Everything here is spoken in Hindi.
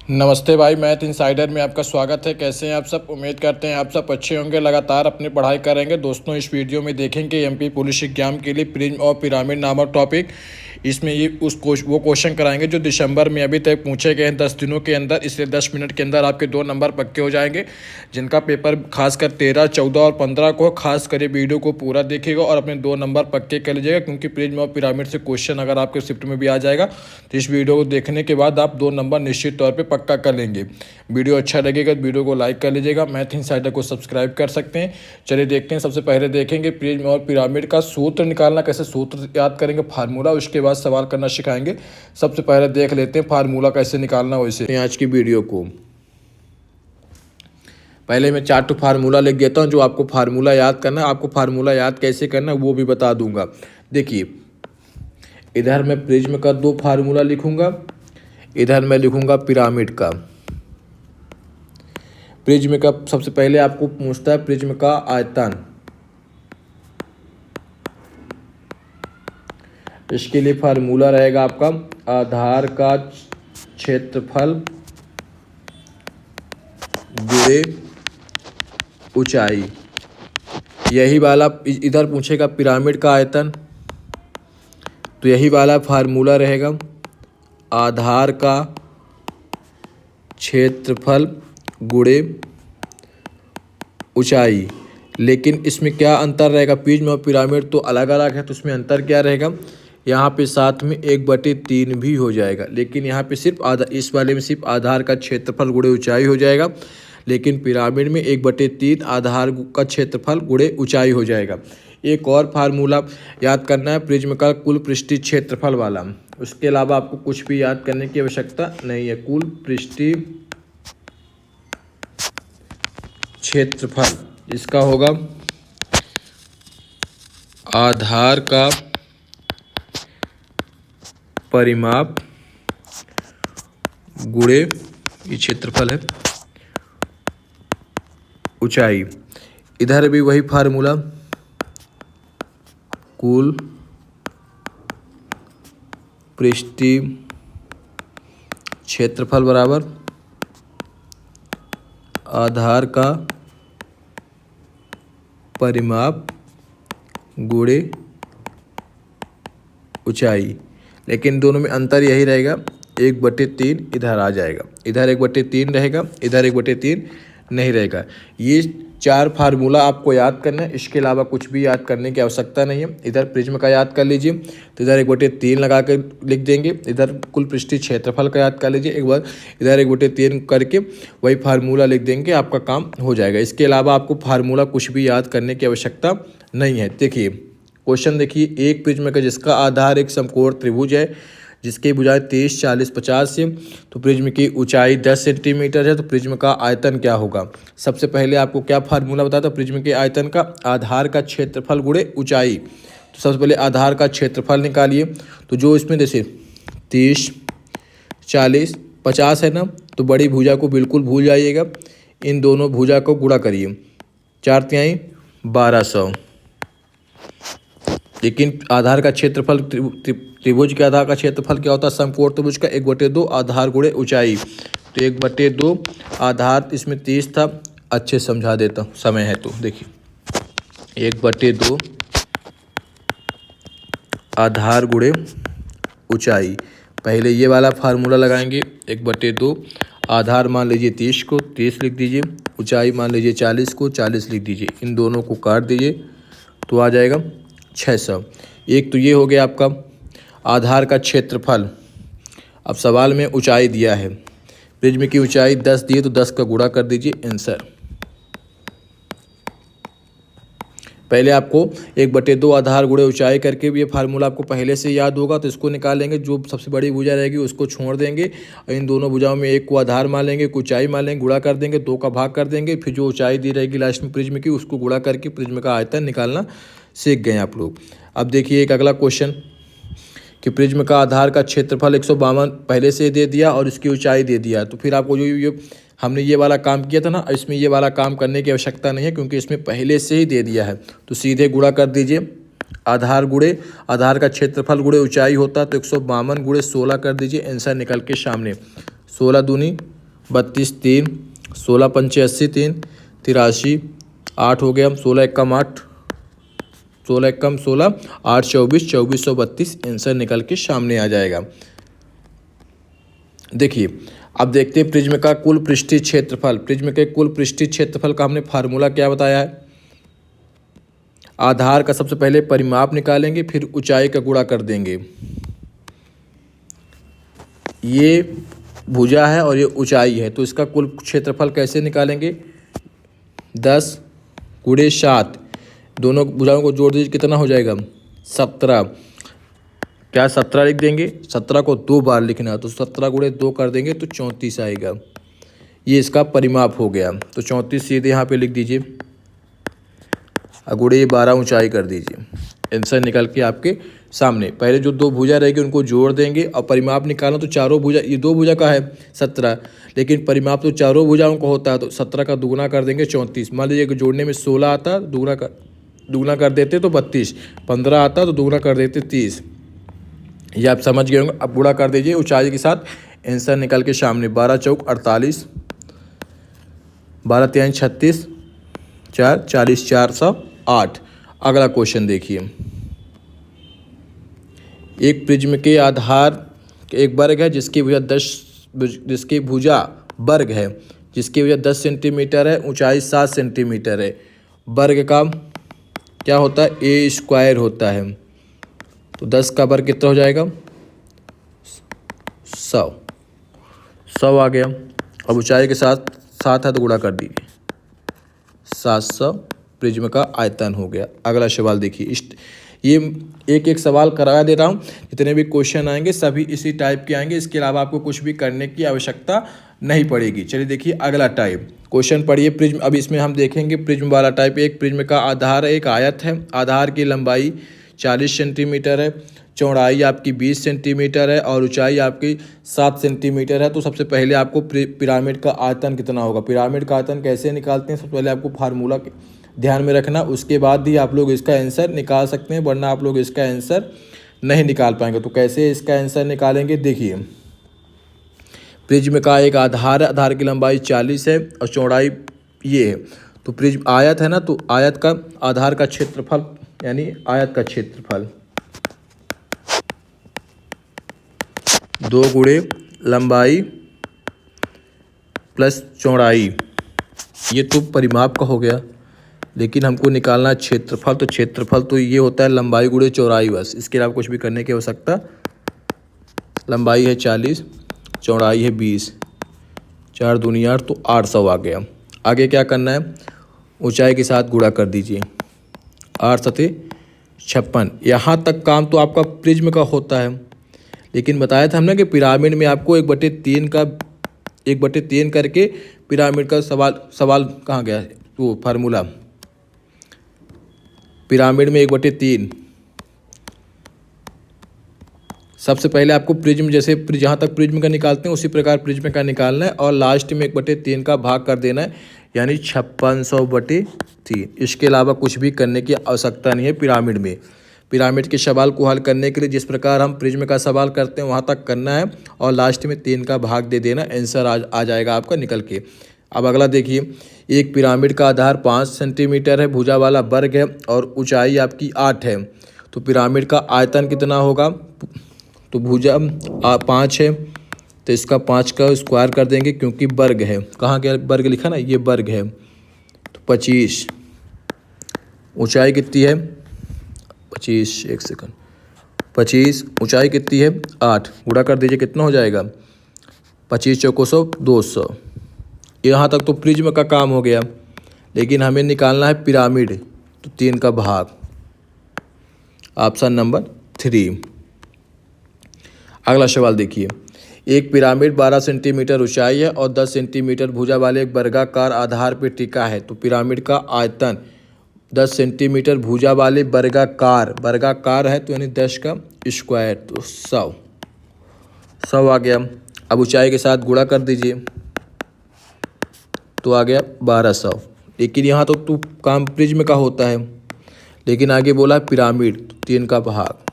नमस्ते भाई, मैथ इनसाइडर में आपका स्वागत है। कैसे हैं आप सब? उम्मीद करते हैं आप सब अच्छे होंगे, लगातार अपनी पढ़ाई करेंगे। दोस्तों, इस वीडियो में देखेंगे एमपी पुलिस एग्जाम के लिए प्रिज्म और पिरामिड नामक टॉपिक। इसमें ये वो क्वेश्चन कराएंगे जो दिसंबर में अभी तक पूछे गए हैं 10 दिनों के अंदर। इसलिए 10 मिनट के अंदर आपके 2 नंबर पक्के हो जाएंगे। जिनका पेपर खासकर 13, 14 और 15 को खास कर वीडियो को पूरा देखिएगा और अपने 2 नंबर पक्के कर लीजिएगा, क्योंकि प्रिज्म और पिरामिड से क्वेश्चन अगर आपके शिफ्ट में भी आ जाएगा तो इस वीडियो को देखने के बाद आप 2 नंबर निश्चित तौर पर पक्का कर लेंगे। वीडियो अच्छा लगेगा तो वीडियो को लाइक कर लीजिएगा। मैथ इनसाइडर को सब्सक्राइब कर सकते हैं। चलिए देखते हैं। सबसे पहले देखेंगे प्रिज्म और पिरामिड का सूत्र निकालना, कैसे सूत्र याद करेंगे, फार्मूला, उसके बाद सवाल करना सिखाएंगे। सबसे पहले देख लेते हैं फार्मूला कैसे निकालना। वैसे आज की वीडियो को पहले मैं 4 फार्मूला लिख देता हूं जो आपको फार्मूला याद करना है। आपको फार्मूला याद कैसे करना है वो भी बता दूंगा। देखिए, इधर मैं प्रिज्म का 2 फार्मूला लिखूंगा, इधर मैं लिखूंगा पिरामिड का। प्रिज्म का सबसे पहले आपको पूछता है प्रिज्म का आयतन। इसके लिए फार्मूला रहेगा आपका आधार का क्षेत्रफल गुणे ऊंचाई। यही वाला इधर पूछेगा पिरामिड का आयतन, तो यही वाला फार्मूला रहेगा आधार का क्षेत्रफल गुणे ऊंचाई। लेकिन इसमें क्या अंतर रहेगा? प्रिज्म और पिरामिड तो अलग अलग है, तो इसमें अंतर क्या रहेगा? यहाँ पे साथ में 1/3 भी हो जाएगा, लेकिन यहाँ पे सिर्फ इस वाले में सिर्फ आधार का क्षेत्रफल गुणे ऊंचाई हो जाएगा, लेकिन पिरामिड में 1/3 आधार का क्षेत्रफल गुणे ऊंचाई हो जाएगा। एक और फार्मूला याद करना है प्रिज्म का कुल पृष्ठीय क्षेत्रफल वाला। उसके अलावा आपको कुछ भी याद करने की आवश्यकता नहीं है। कुल पृष्ठीय क्षेत्रफल इसका होगा आधार का परिमाप गुणे, ये क्षेत्रफल है, ऊंचाई। इधर भी वही फार्मूला, कुल पृष्ठीय क्षेत्रफल बराबर आधार का परिमाप गुणे ऊंचाई। लेकिन दोनों में अंतर यही रहेगा, 1/3 इधर आ जाएगा, इधर 1/3 रहेगा, इधर 1/3 नहीं रहेगा। ये 4 फार्मूला आपको याद करना है। इसके अलावा कुछ भी याद करने की आवश्यकता नहीं है। इधर प्रिज्म का याद कर लीजिए, तो इधर 1/3 लगा कर लिख देंगे। इधर कुल पृष्ठीय क्षेत्रफल का याद कर लीजिए एक बार, इधर 1/3 करके वही फार्मूला लिख देंगे, आपका काम हो जाएगा। इसके अलावा आपको फार्मूला कुछ भी याद करने की आवश्यकता नहीं है। देखिए क्वेश्चन, देखिए एक प्रिज्म का जिसका आधार एक समकोण त्रिभुज है, जिसकी भुजाएं 30, 40, 50 से, तो प्रिज्म की ऊंचाई 10 सेंटीमीटर है, तो प्रिज्म का आयतन क्या होगा? सबसे पहले आपको क्या फार्मूला बताया था प्रिज्म के आयतन का? आधार का क्षेत्रफल गुणे ऊंचाई। तो सबसे पहले आधार का क्षेत्रफल निकालिए। तो जो इसमें जैसे 30, 40, 50 है ना, तो बड़ी भुजा को बिल्कुल भूल जाइएगा। इन दोनों भुजा को गुणा करिए, 4×3 1200। लेकिन आधार का क्षेत्रफल त्रिभुज के आधार का क्षेत्रफल क्या होता है? समकोण त्रिभुज का 1/2 आधार गुणे ऊंचाई। तो 1/2 आधार, इसमें 30 था, अच्छे समझा देता हूँ, समय है तो देखिए 1/2 आधार गुणे ऊंचाई। पहले ये वाला फार्मूला लगाएंगे, 1/2 आधार मान लीजिए 30 को 30 लिख दीजिए, ऊंचाई मान लीजिए 40 को 40 लिख दीजिए। इन दोनों को काट दीजिए तो आ जाएगा 600। एक तो ये हो गया आपका आधार का क्षेत्रफल। अब सवाल में ऊंचाई दिया है, प्रिज्म की ऊंचाई 10 दी है, तो 10 का गुणा कर दीजिए, आंसर। पहले आपको 1/2 आधार गुणे ऊंचाई करके ये फार्मूला आपको पहले से याद होगा, तो इसको निकालेंगे। जो सबसे बड़ी भुजा रहेगी उसको छोड़ देंगे और इन दोनों भुजाओं में एक को आधार मान लेंगे, एक ऊंचाई मान लेंगे, गुणा कर देंगे, 2 का भाग कर देंगे, फिर जो ऊंचाई दी रहेगी लास्ट में प्रिज्म की उसको गुणा करके प्रिज्म का आयतन निकालना सीख गए आप लोग। अब देखिए एक अगला क्वेश्चन कि प्रिज्म का आधार का क्षेत्रफल 152 पहले से दे दिया और इसकी ऊंचाई दे दिया। तो फिर आपको जो हमने ये वाला काम किया था ना, इसमें ये वाला काम करने की आवश्यकता नहीं है, क्योंकि इसमें पहले से ही दे दिया है। तो सीधे गुणा कर दीजिए, आधार गुणे आधार का क्षेत्रफल गुणे ऊंचाई होता है, तो 152 गुणे 16 कर दीजिए, आंसर निकल के सामने। 16 दूनी 32 3, 16 पंचे 80 3, 83, 8 हो गया, 16 एकम 8, 16 एकम 16, 8 24, 2432 आंसर निकल के सामने आ जाएगा। देखिए अब देखते हैं प्रिज्म का कुल पृष्ठीय क्षेत्रफल। प्रिज्म के कुल पृष्ठीय क्षेत्रफल का हमने फार्मूला क्या बताया है। आधार का सबसे पहले परिमाप निकालेंगे, फिर ऊंचाई का गुणा कर देंगे। ये भुजा है और ये ऊंचाई है, तो इसका कुल क्षेत्रफल कैसे निकालेंगे। 10 गुणे 7, दोनों भुजाओं को जोड़ दीजिए, कितना हो जाएगा 17। क्या 17 लिख देंगे, 17 को 2 बार लिखना, तो 17 गुणे 2 कर देंगे तो 34 आएगा। ये इसका परिमाप हो गया, तो 34 सीधे यहाँ पे लिख दीजिए, गुणे 12 ऊंचाई कर दीजिए। आंसर निकल के आपके सामने। पहले जो 2 भुजा रहेगी उनको जोड़ देंगे और परिमाप निकालना, तो चारों भुजा, ये 2 भुजा का है 17, लेकिन परिमाप तो चारों भुजाओं का होता है, तो 17 का दुगुना कर देंगे 34। मान लीजिए कि जोड़ने में 16 आता, दुगुना कर देते तो 32, 15 आता तो दुगुना कर देते 30। ये आप समझ गए होंगे। अब गुणा कर दीजिए ऊंचाई के साथ, आंसर निकल के सामने। 12 चौक 48, 12 3 36, 4 40, 408। अगला क्वेश्चन देखिए। एक प्रिज्म के आधार एक वर्ग है जिसकी भुजा वर्ग है, जिसकी भुजा 10 सेंटीमीटर है, ऊंचाई 7 सेंटीमीटर है। वर्ग का क्या होता है, ए स्क्वायर होता है, तो 10 का वर्ग कितना हो जाएगा 100 आ गया। अब ऊंचाई के साथ 7 है तो गुणा कर दीजिए, 700 प्रिज्म का आयतन हो गया। अगला सवाल देखिए। ये एक एक सवाल करा दे रहा हूँ, जितने भी क्वेश्चन आएंगे सभी इसी टाइप के आएंगे, इसके अलावा आपको कुछ भी करने की आवश्यकता नहीं पड़ेगी। चलिए देखिए अगला टाइप क्वेश्चन पढ़िए। प्रिज्म, अब इसमें हम देखेंगे प्रिज्म वाला टाइप। एक प्रिज्म का आधार एक आयत है, आधार की लंबाई 40 सेंटीमीटर है, चौड़ाई आपकी 20 सेंटीमीटर है और ऊंचाई आपकी 7 सेंटीमीटर है। तो सबसे पहले आपको पिरामिड का आयतन कितना होगा, पिरामिड का आयतन कैसे निकालते हैं, सबसे पहले आपको फार्मूला ध्यान में रखना, उसके बाद ही आप लोग इसका आंसर निकाल सकते हैं, वरना आप लोग इसका आंसर नहीं निकाल पाएंगे। तो कैसे इसका आंसर निकालेंगे, देखिए प्रिज्म का एक आधार है, आधार की लंबाई 40 है और चौड़ाई ये है। तो प्रिज्म आयत है ना, तो आयत का आधार का क्षेत्रफल यानी आयत का क्षेत्रफल 2 गुणे लंबाई प्लस चौड़ाई, ये तो परिमाप का हो गया, लेकिन हमको निकालना क्षेत्रफल। तो क्षेत्रफल तो ये होता है लंबाई गुणे चौड़ाई, बस, इसके अलावा कुछ भी करने की आवश्यकता। लंबाई है 40, चौड़ाई है 20, 4 दूनी 8, तो 800 आ गया। आगे क्या करना है, ऊंचाई के साथ गुणा कर दीजिए, 8 सते 56। यहाँ तक काम तो आपका प्रिज्म का होता है, लेकिन बताया था हमने कि पिरामिड में आपको 1/3 करके पिरामिड का सवाल कहाँ गया वो फार्मूला। पिरामिड में 1/3 सबसे पहले आपको प्रिज्म, जैसे जहाँ तक प्रिज्म का निकालते हैं उसी प्रकार प्रिज्म का निकालना है और लास्ट में 1/3 का भाग कर देना है, यानी 5600/3। इसके अलावा कुछ भी करने की आवश्यकता नहीं है पिरामिड में। पिरामिड के सवाल को हल करने के लिए जिस प्रकार हम प्रिज्म का सवाल करते हैं वहाँ तक करना है और लास्ट में 3 का भाग दे देना, आंसर आ जाएगा आपका निकल के। अब अगला देखिए। एक पिरामिड का आधार 5 सेंटीमीटर है, भुजा वाला वर्ग है और ऊंचाई आपकी 8 है। तो पिरामिड का आयतन कितना होगा, तो भुजा 5 है तो इसका 5 का स्क्वायर कर देंगे, क्योंकि वर्ग है। कहाँ क्या वर्ग लिखा ना, ये वर्ग है, तो 25। ऊंचाई कितनी है 25, एक सेकंड, 25 ऊंचाई कितनी है 8, गुणा कर दीजिए, कितना हो जाएगा 25 चौको 100, 200। यहाँ तक तो प्रिज्म का काम हो गया, लेकिन हमें निकालना है पिरामिड, तो 3 का भाग, ऑप्शन नंबर 3। अगला सवाल देखिए। एक पिरामिड 12 सेंटीमीटर ऊंचाई है और 10 सेंटीमीटर भुजा वाले एक वर्गाकार आधार पर टिका है। तो पिरामिड का आयतन 10 सेंटीमीटर भुजा वाले वर्गाकार है, तो यानी 10 का स्क्वायर, तो 100 आ गया। अब ऊंचाई के साथ गुणा कर दीजिए, तो आ गया 1200। लेकिन यहाँ तो काम प्रिज्म का होता है, लेकिन आगे बोला पिरामिड, तो 3 का भाग,